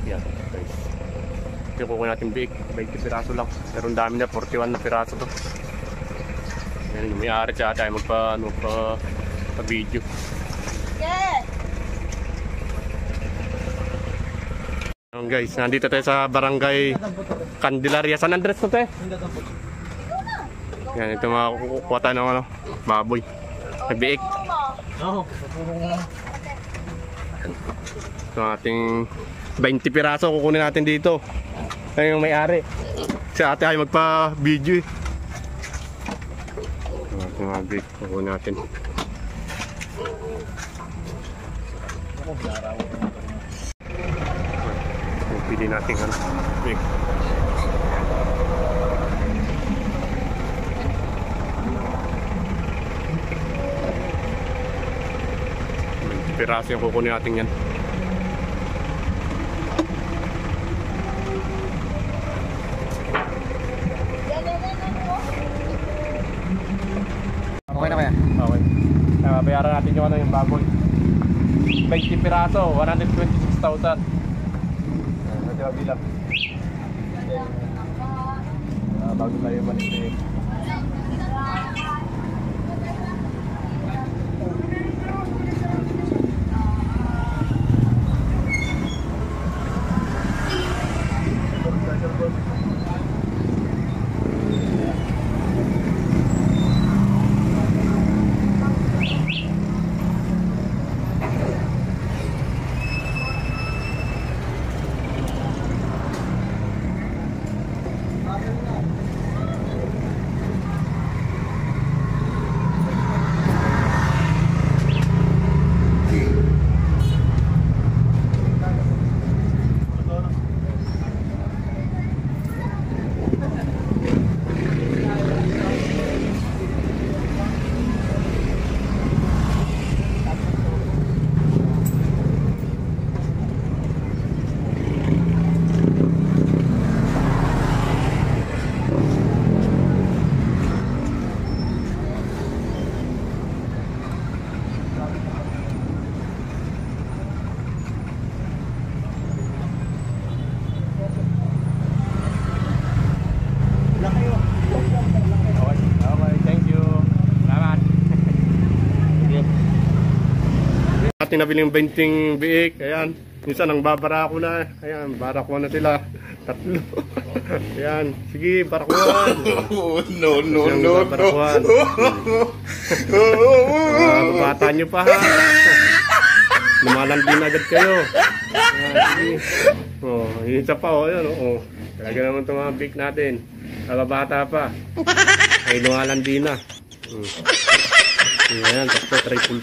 Yan guys. Ito yung kukunin natin big. 20 piraso lang. Pero ang dami na, 41 na piraso to. Yan yung may-ari siya tayo magpa-video. Yeah. Guys, nandito tayo sa barangay Candelaria. San Andres to tayo? Yan, ito mga kukuha tayo ng baboy. Nagbiik. Ito ating 20 piraso kukunin natin dito. Ito yung may-ari. Si ate ay magpa-video eh. Ito mga big kukunin natin. Pili natin big. Piraso yung kukunin natin yan. Okay na kaya? Okay. Bayaran natin yung baboy. 20 piraso, 126,000. Ito yung bilang. Bago tayo manisip. Ating nabili yung 20 biik. Ayan. Minsan ang babara ko na. Ayan. Barakuan na sila. Tatlo. Ayan. Sige, barakuan. No. Barakuan. Babata nyo pa ha. Lumalang din agad kayo. Ayan. Oh, isa pa oh. Ayan oh. Talaga naman itong mga biik natin. Babata pa. Ay lumalang din na. Ayan. Takto, triple.